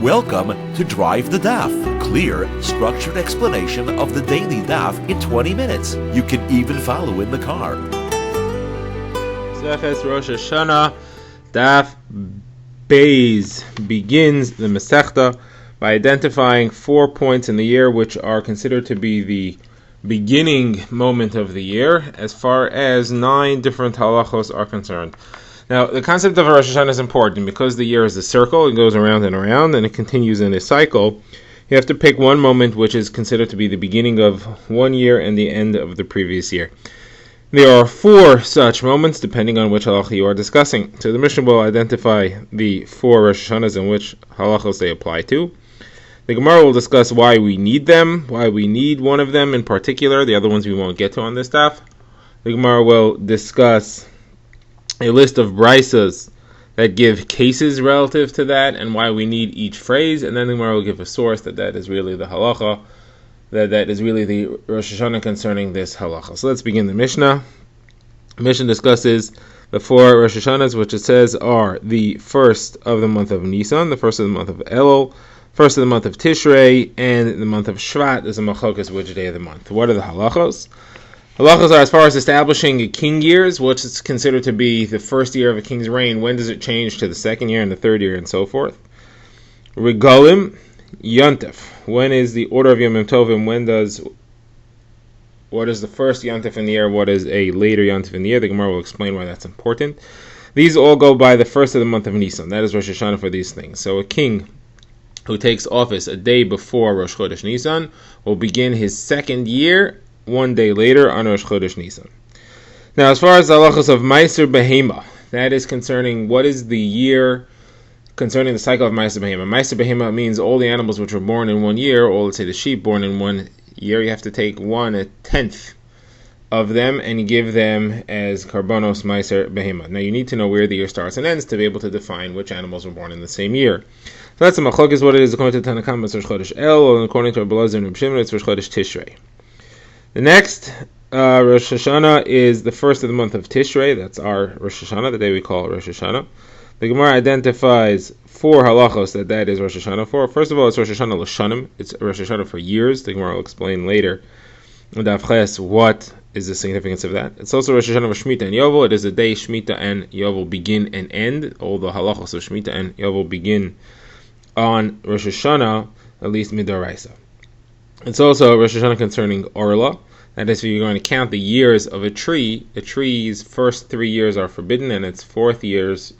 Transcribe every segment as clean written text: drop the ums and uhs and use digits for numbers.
Welcome to Drive the Daf, clear, structured explanation of the daily Daf in 20 minutes. You can even follow in the car. Rosh Hashana Daf Beis begins the Masechta by identifying 4 points in the year which are considered to be the beginning moment of the year as far as 9 different halachos are concerned. Now, the concept of Rosh Hashana is important because the year is a circle. It goes around and around and it continues in a cycle. You have to pick one moment which is considered to be the beginning of one year and the end of the previous year. There are 4 such moments depending on which halacha you are discussing. So the Mishnah will identify the 4 Rosh Hashanas and which halachos they apply to. The Gemara will discuss why we need them, why we need one of them in particular. The other ones we won't get to on this stuff. The Gemara will discuss a list of brisas that give cases relative to that and why we need each phrase, and then the Gemara will give a source that is really the halacha, that is really the Rosh Hashanah concerning this halacha. So let's begin the Mishnah. The Mishnah discusses the 4 Rosh Hashanas, which it says are the first of the month of Nisan, the first of the month of Elul, first of the month of Tishrei, and the month of Shvat is a machokas which day of the month. What are the halachos? Halachos are as far as establishing a king years, which is considered to be the first year of a king's reign. When does it change to the second year and the third year and so forth? Regalim, Yontef. When is the order of Yom Tovim? What is the first Yontef in the year? What is a later Yontef in the year? The Gemara will explain why that's important. These all go by the first of the month of Nisan. That is Rosh Hashanah for these things. So a king who takes office a day before Rosh Chodesh Nisan will begin his second year one day later on Rosh Chodesh Nisan. Now, as far as the halachos of Meiser Behema, that is concerning what is the year concerning the cycle of Meiser Behema. Meiser Behema means all the animals which were born in 1 year, or let's say the sheep born in 1 year, you have to take 1/10 of them and give them as karbonos Meiser Behema. Now, you need to know where the year starts and ends to be able to define which animals were born in the same year. So that's a machlokas is what it is according to Tanakam, it's Rosh Chodesh El, and according to Rabbi Elazar and Rabbi Shimon, it's Rosh Chodesh Tishrei. The next Rosh Hashanah is the first of the month of Tishrei. That's our Rosh Hashanah, the day we call Rosh Hashanah. The Gemara identifies 4 halachos that is Rosh Hashanah for. First of all, it's Rosh Hashanah L'shanim. It's Rosh Hashanah for years. The Gemara will explain later in Daf Ches what is the significance of that. It's also Rosh Hashanah for Shemitah and Yovel. It is a day Shemitah and Yovel begin and end. All the halachos of Shemitah and Yovel begin on Rosh Hashanah, at least Midoraisa. It's also Rosh Hashanah concerning Orla. That is, if you're going to count the years of a tree's first 3 years are forbidden, and its 4th year's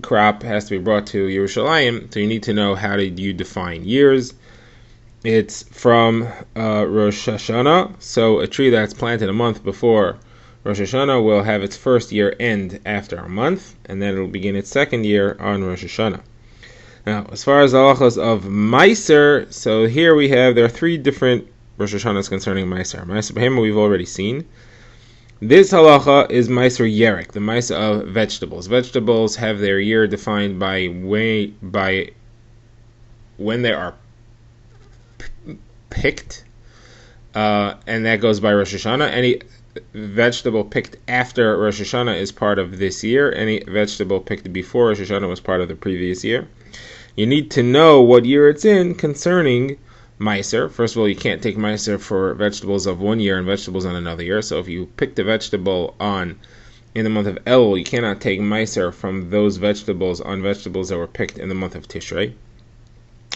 crop has to be brought to Yerushalayim. So you need to know how do you define years. It's from Rosh Hashanah. So a tree that's planted a month before Rosh Hashanah will have its first year end after a month, and then it will begin its second year on Rosh Hashanah. Now, as far as the halachos of Meiser, so here there are 3 different Rosh Hashanahs concerning Meiser. Meiser Behema we've already seen. This halacha is Meiser Yerek, the Meiser of vegetables. Vegetables have their year defined by when they are picked, and that goes by Rosh Hashanah. Any vegetable picked after Rosh Hashanah is part of this year. Any vegetable picked before Rosh Hashanah was part of the previous year. You need to know what year it's in concerning Meiser. First of all, you can't take Meiser for vegetables of 1 year and vegetables on another year. So if you picked a vegetable in the month of Elul, you cannot take Meiser from those vegetables on vegetables that were picked in the month of Tishrei.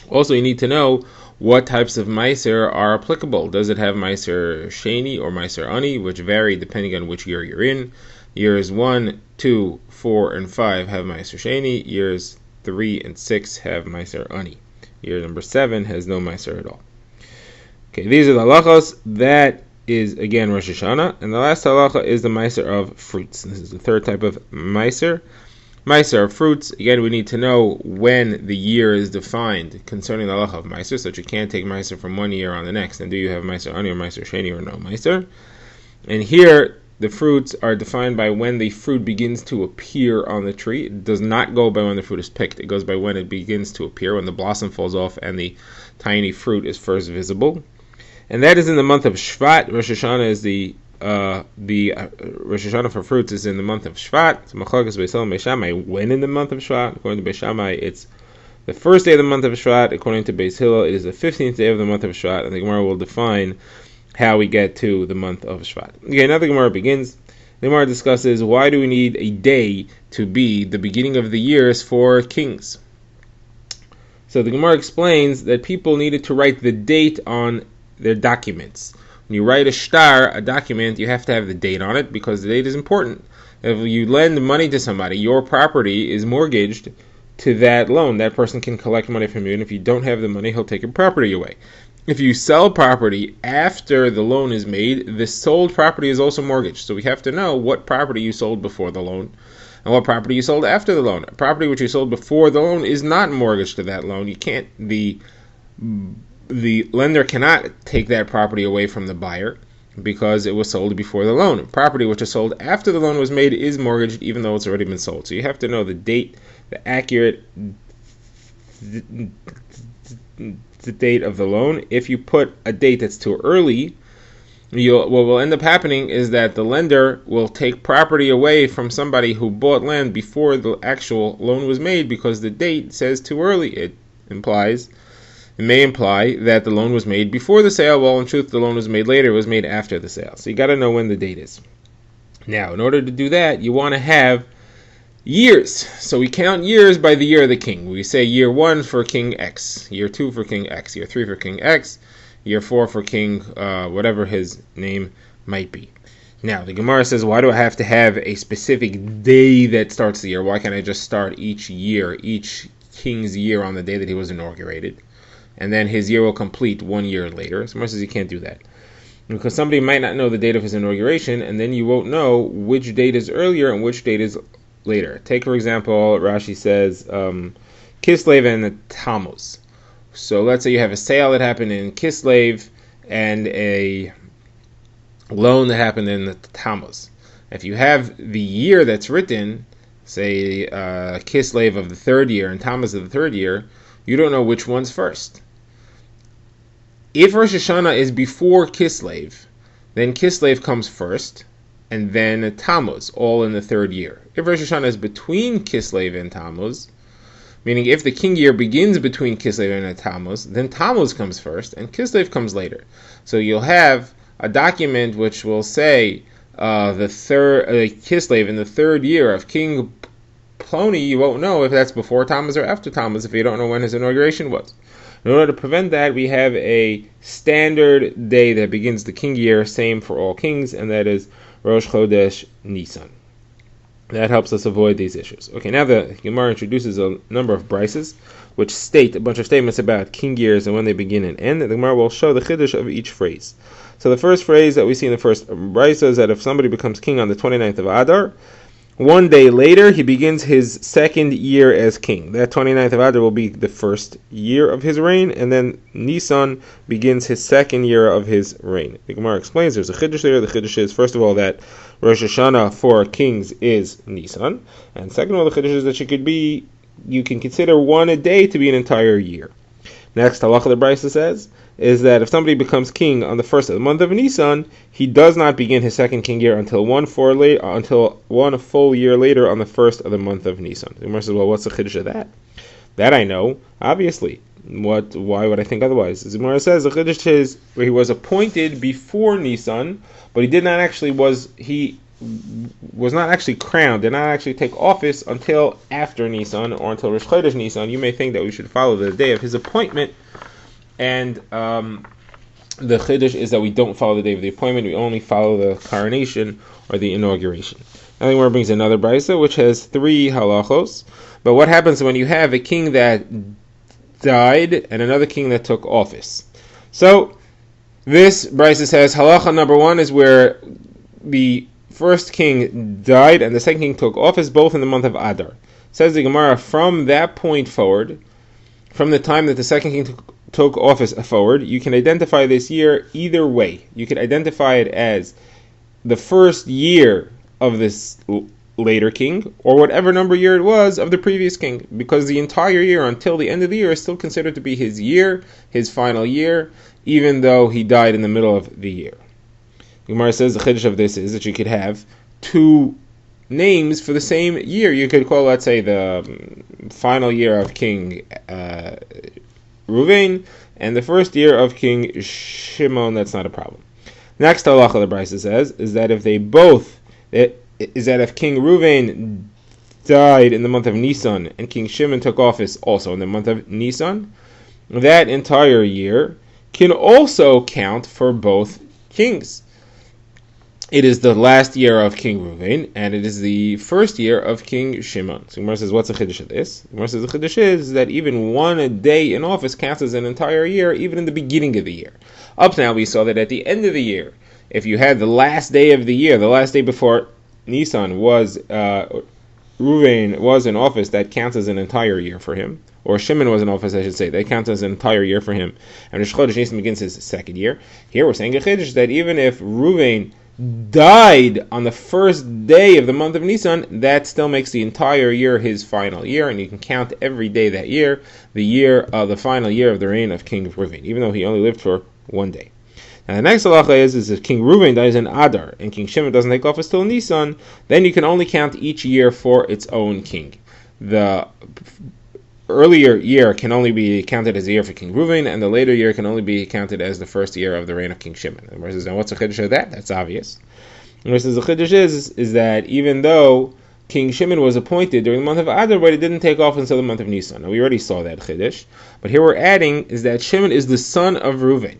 Also, you need to know what types of Meiser are applicable. Does it have Meiser Sheni or Meiser Ani, which vary depending on which year you're in. Years 1, 2, 4, and 5 have Meiser Sheni. Years 3 and 6 have Meiser Ani. Year number 7 has no Meiser at all. Okay, these are the halachos. That is, again, Rosh Hashanah. And the last halacha is the Meiser of fruits. This is the 3rd type of Meiser. Meiser of fruits. Again, we need to know when the year is defined concerning the halacha of Meiser, so that you can't take Meiser from 1 year on the next. And do you have Meiser Ani or Meiser Sheni or no Meiser? And here, the fruits are defined by when the fruit begins to appear on the tree. It does not go by when the fruit is picked. It goes by when it begins to appear, when the blossom falls off and the tiny fruit is first visible. And that is in the month of Shvat. Rosh Hashanah is the Rosh Hashanah for fruits is in the month of Shvat. So Machokas Beis Hillel and Beis Shammai when in the month of Shvat. According to Beis Shammai, it's the first day of the month of Shvat. According to Beis Hillel, it is the 15th day of the month of Shvat, and the Gemara will define how we get to the month of Shvat. Okay, now the Gemara begins. The Gemara discusses why do we need a day to be the beginning of the years for kings. So the Gemara explains that people needed to write the date on their documents. When you write a document, you have to have the date on it because the date is important. If you lend money to somebody, your property is mortgaged to that loan. That person can collect money from you, and if you don't have the money, he'll take your property away. If you sell property after the loan is made, the sold property is also mortgaged. So we have to know what property you sold before the loan and what property you sold after the loan. A property which you sold before the loan is not mortgaged to that loan. You can't, the lender cannot take that property away from the buyer because it was sold before the loan. Property which is sold after the loan was made is mortgaged even though it's already been sold. So you have to know the date, the accurate the date of the loan. If you put a date that's too early, what will end up happening is that the lender will take property away from somebody who bought land before the actual loan was made because the date says too early. It may imply that the loan was made before the sale, while in truth the loan was made later. It was made after the sale. So you got to know when the date is. Now, in order to do that, you want to have years. So we count years by the year of the king. We say year 1 for King X, year 2 for King X, year 3 for King X, year 4 for King whatever his name might be. Now, the Gemara says, why do I have to have a specific day that starts the year? Why can't I just start each king's year on the day that he was inaugurated? And then his year will complete 1 year later. So Gemara says you can't do that. Because somebody might not know the date of his inauguration, and then you won't know which date is earlier and which date is later. Take, for example, Rashi says, Kislev and Tammuz. So let's say you have a sale that happened in Kislev and a loan that happened in the Tammuz. If you have the year that's written, say Kislev of the 3rd year and Tammuz of the 3rd year, you don't know which one's first. If Rosh Hashanah is before Kislev, then Kislev comes first, and then Tammuz, all in the 3rd year. If Rosh Hashanah is between Kislev and Tammuz, meaning if the king year begins between Kislev and Tammuz, then Tammuz comes first, and Kislev comes later. So you'll have a document which will say Kislev in the 3rd year of King Plony. You won't know if that's before Tammuz or after Tammuz if you don't know when his inauguration was. In order to prevent that, we have a standard day that begins the king year, same for all kings, and that is Rosh Chodesh Nisan. That helps us avoid these issues. Okay, now the Gemara introduces a number of brises which state a bunch of statements about king years and when they begin and end, and the Gemara will show the chiddush of each phrase. So the first phrase that we see in the first brisa is that if somebody becomes king on the 29th of Adar, 1 day later, he begins his 2nd year as king. That 29th of Adar will be the 1st year of his reign, and then Nisan begins his 2nd year of his reign. The Gemara explains there's a chiddush there. The chiddush is, first of all, that Rosh Hashanah for kings is Nisan, and second of all, the chiddush is that you can consider 1 a day to be an entire year. Next, halacha the brisa says is that if somebody becomes king on the 1st of the month of Nisan, he does not begin his 2nd king year until 1 full year later on the 1st of the month of Nisan. The Gemara says, well, what's the chiddush of that? That I know, obviously. Why would I think otherwise? The Gemara says the chiddush is where he was appointed before Nisan, but he was not actually crowned, did not actually take office until after Nisan or until Rosh Chodesh Nisan. You may think that we should follow the day of his appointment, and the chiddush is that we don't follow the day of the appointment, we only follow the coronation or the inauguration. Now the Gemara brings another brisa which has 3 halachos, but what happens when you have a king that died and another king that took office? So this brisa says halacha number 1 is where the first king died and the second king took office, both in the month of Adar. Says the Gemara, from that point forward, from the time that the second king took office forward, you can identify this year either way. You could identify it as the 1st year of this later king, or whatever number year it was of the previous king, because the entire year until the end of the year is still considered to be his year, his final year, even though he died in the middle of the year. Gemara says the chiddush of this is that you could have 2 names for the same year. You could call, let's say, the final year of King Ruvain and the first year of King Shimon. That's not a problem. Next halacha the Brisa says is that if King Ruvain died in the month of Nisan and King Shimon took office also in the month of Nisan, that entire year can also count for both kings. It is the last year of King Ruvain, and it is the first year of King Shimon. So Gemara says, what's the chiddush of this? Gemara says the chiddush is that even one day in office counts as an entire year, even in the beginning of the year. Up to now, we saw that at the end of the year, if you had the last day of the year, the last day before Nisan was Ruvain was in office, that counts as an entire year for him. Or Shimon was in office, I should say. That counts as an entire year for him. And Rosh Chodesh Nisan begins his second year. Here we're saying a chiddush that even if Ruvain died on the first day of the month of Nisan, that still makes the entire year his final year, and you can count every day that year, the final year of the reign of King Ruvain, even though he only lived for one day. Now the next halacha is if King Ruvain dies in Adar and King Shimon doesn't take office till Nisan, then you can only count each year for its own king. The earlier year can only be counted as a year for King Ruvain, and the later year can only be counted as the first year of the reign of King Shimon. And verses, now what's the chiddush of that? That's obvious. And verses, the chiddush is that even though King Shimon was appointed during the month of Adar, but it didn't take off until the month of Nisan. Now we already saw that chiddush, but here we're adding is that Shimon is the son of Ruvain.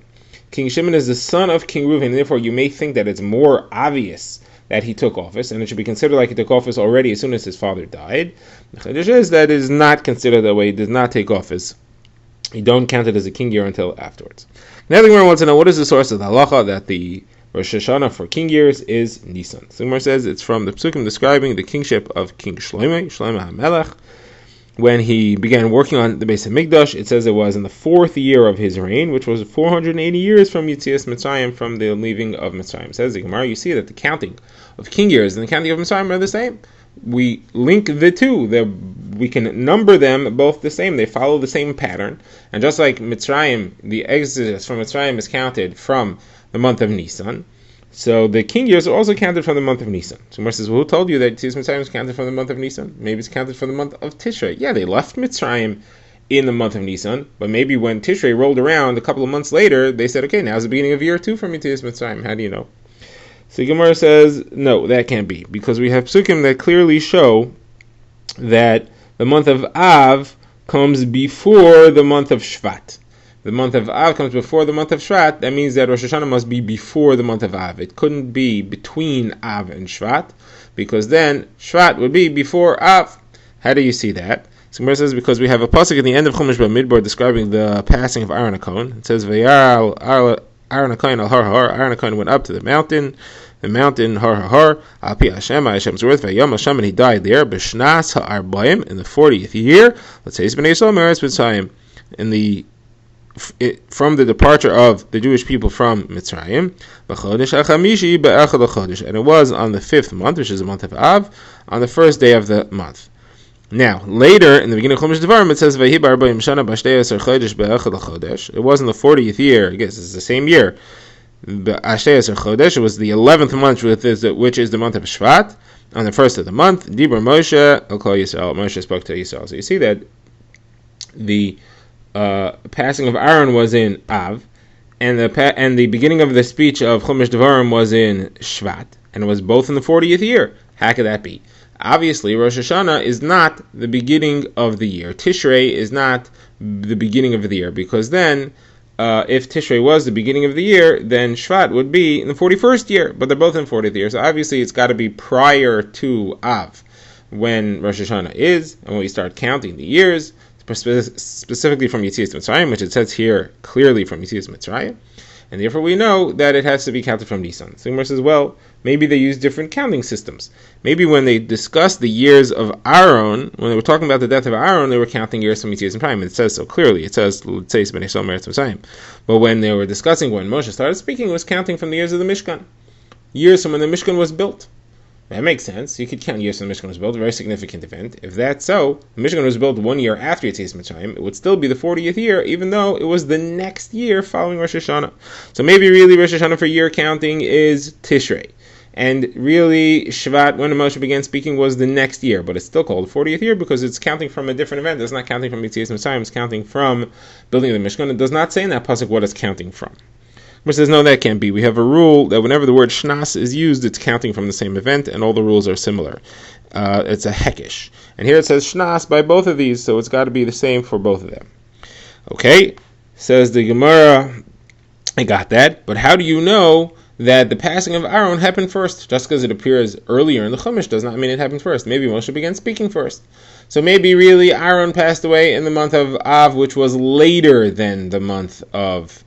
King Shimon is the son of King Ruvain, and therefore you may think that it's more obvious that he took office, and it should be considered like he took office already as soon as his father died. The chiddush is that it is not considered that way. He does not take office. You don't count it as a king year until afterwards. Now the Gemara wants to know what is the source of the halacha that the Rosh Hashanah for king years is Nisan. So the Gemara says it's from the Psukim describing the kingship of King Shlomo HaMelech. When he began working on the Beis HaMikdash, it says it was in the 4th year of his reign, which was 480 years from Yetzias Mitzrayim, from the leaving of Mitzrayim. Says the Gemara, you see that the counting of king years and the counting of Mitzrayim are the same. We link the two. We can number them both the same. They follow the same pattern. And just like Mitzrayim, the exodus from Mitzrayim is counted from the month of Nisan, so the king years are also counted from the month of Nisan. So Gemara says, well, who told you that Yetzias Mitzrayim is counted from the month of Nisan? Maybe it's counted from the month of Tishrei. Yeah, they left Mitzrayim in the month of Nisan, but maybe when Tishrei rolled around a couple of months later, they said, okay, now's the beginning of year 2 from Yetzias Mitzrayim. How do you know? So Gemara says, no, that can't be, because we have psukim that clearly show that the month of Av comes before the month of Shvat. The month of Av comes before the month of Shvat. That means that Rosh Hashanah must be before the month of Av. It couldn't be between Av and Shvat, because then Shvat would be before Av. How do you see that? So Gemara says, because we have a pasuk at the end of Chumash Bamidbar describing the passing of Aaron HaKohen. It says, Vayar Aaron HaKohen al Har HaHar. Aaron HaKohen went up to the mountain Har HaHar, Al Pi Hashem's worth, Vayom Hashem, and he died there, B'shnas ha'arbaim, in the 40th year. Let's say, B'nei Yisrael Meretz Mitzrayim, from the departure of the Jewish people from Mitzrayim, B'chodesh HaChamishi B'echad HaChodesh, and it was on the 5th month, which is the month of Av, on the first day of the month. Now, later, in the beginning of Chumash Devarim, it says, Vayhi b'arbaim shana b'shtei asar chodesh b'echad HaChodesh. It was in the 40th year, I guess it's the same year, it was the 11th month, which is the month of Shvat, on the first of the month. Dibur Moshe al Kol Yisrael. Moshe spoke to Yisrael. So you see that the passing of Aaron was in Av, and the beginning of the speech of Chumash Devarim was in Shvat, and it was both in the 40th year. How could that be? Obviously, Rosh Hashanah is not the beginning of the year. Tishrei is not the beginning of the year, because then if Tishrei was the beginning of the year, then Shvat would be in the 41st year, but they're both in 40th year. So obviously it's got to be prior to Av when Rosh Hashanah is, and when we start counting the years, specifically from Yetzias Mitzrayim, which it says here clearly from Yetzias Mitzrayim, and therefore we know that it has to be counted from Nisan. So Gemara says, well, maybe they use different counting systems. Maybe when they discussed the years of Aaron, when they were talking about the death of Aaron, they were counting years from Yetzias Mitzrayim. It says so clearly. It says, let's say, B'nei Yisrael Meretz Mitzrayim. But when they were discussing, when Moshe started speaking, it was counting from the years of the Mishkan. Years from when the Mishkan was built. That makes sense. You could count years when the Mishkan was built, a very significant event. If that's so, the Mishkan was built 1 year after Yetzias Mitzrayim, it would still be the 40th year, even though it was the next year following Rosh Hashanah. So maybe really Rosh Hashanah for year counting is Tishrei. And really, Shvat, when Moshe began speaking, was the next year, but it's still called the 40th year because it's counting from a different event. It's not counting from Yetzias Mitzrayim, it's counting from building the Mishkan. It does not say in that pasuk what it's counting from. Which says, no, that can't be. We have a rule that whenever the word shnas is used, it's counting from the same event, and all the rules are similar. It's a hekesh. And here it says shnas by both of these, so it's got to be the same for both of them. Okay, says the Gemara, I got that, but how do you know that the passing of Aaron happened first? Just because it appears earlier in the Chumash does not mean it happened first. Maybe Moshe began speaking first. So maybe really Aaron passed away in the month of Av, which was later than the month of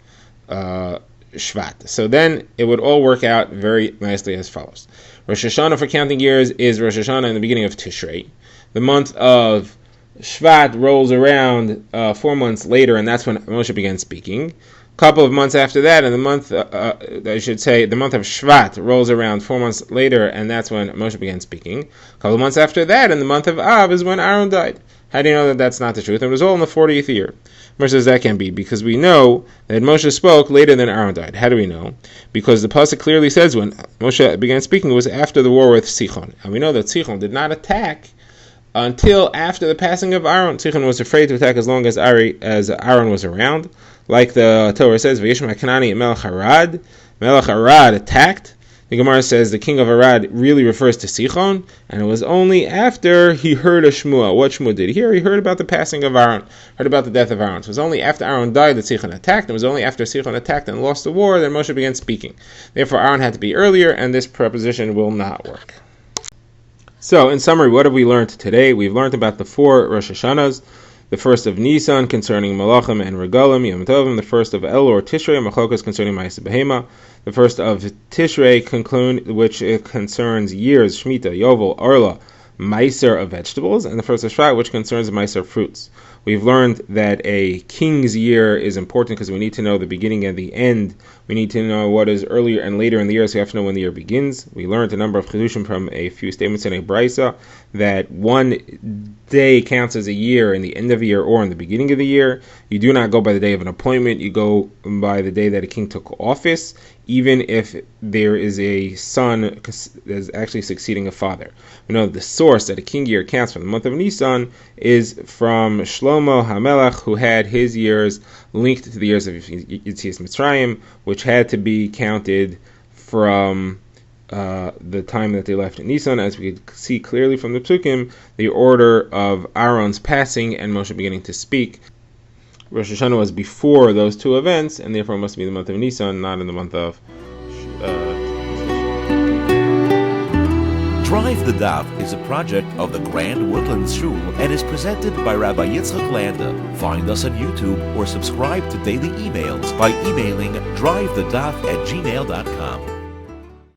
Shvat. So then it would all work out very nicely as follows. Rosh Hashanah for counting years is Rosh Hashanah in the beginning of Tishrei. The month of Shvat rolls around 4 months later, and that's when Moshe began speaking. A couple of months after that, and the month, the month of Shvat rolls around 4 months later, and that's when Moshe began speaking. A couple of months after that, and the month of Av is when Aaron died. How do you know that that's not the truth? It was all in the 40th year. Moshe says that can't be, because we know that Moshe spoke later than Aaron died. How do we know? Because the pasuk clearly says when Moshe began speaking, it was after the war with Sichon. And we know that Sichon did not attack until after the passing of Aaron. Sichon was afraid to attack as long as Aaron was around. Like the Torah says, V'yishma Kanani Melech Arad. Melech Arad attacked. The Gemara says the king of Arad really refers to Sichon, and it was only after he heard a Shmuah. What Shmuah did he hear? He heard about the passing of Aaron, heard about the death of Aaron. So it was only after Aaron died that Sichon attacked. It was only after Sichon attacked and lost the war that Moshe began speaking. Therefore, Aaron had to be earlier, and this preposition will not work. So, in summary, what have we learned today? We've learned about the 4 Rosh Hashanahs. The first of Nisan concerning Malachim and Regalim, Yom Tovim. The first of El or Tishrei, Machokas concerning Ma'aseh Behema. The first of Tishrei, which concerns years, Shemitah, Yovel, Orla, Meiser of vegetables, and the first of Shvat, which concerns Meiser of fruits. We've learned that a king's year is important because we need to know the beginning and the end. We need to know what is earlier and later in the year, so we have to know when the year begins. We learned a number of chidushim from a few statements in a brisa, that one day counts as a year in the end of a year or in the beginning of the year. You do not go by the day of an appointment, you go by the day that a king took office, even if there is a son that is actually succeeding a father. We know the source that a king year counts from the month of Nisan is from Shlomo HaMelech, who had his years linked to the years of Yetzias Mitzrayim, which had to be counted from the time that they left in Nisan. As we could see clearly from the Psukim, the order of Aaron's passing and Moshe beginning to speak. Rosh Hashanah was before those two events, and therefore it must be the month of Nisan, not in the month of Drive the Daf is a project of the Grand Woodlands Shul and is presented by Rabbi Yitzchak Landa. Find us on YouTube or subscribe to daily emails by emailing drivethedaf@gmail.com.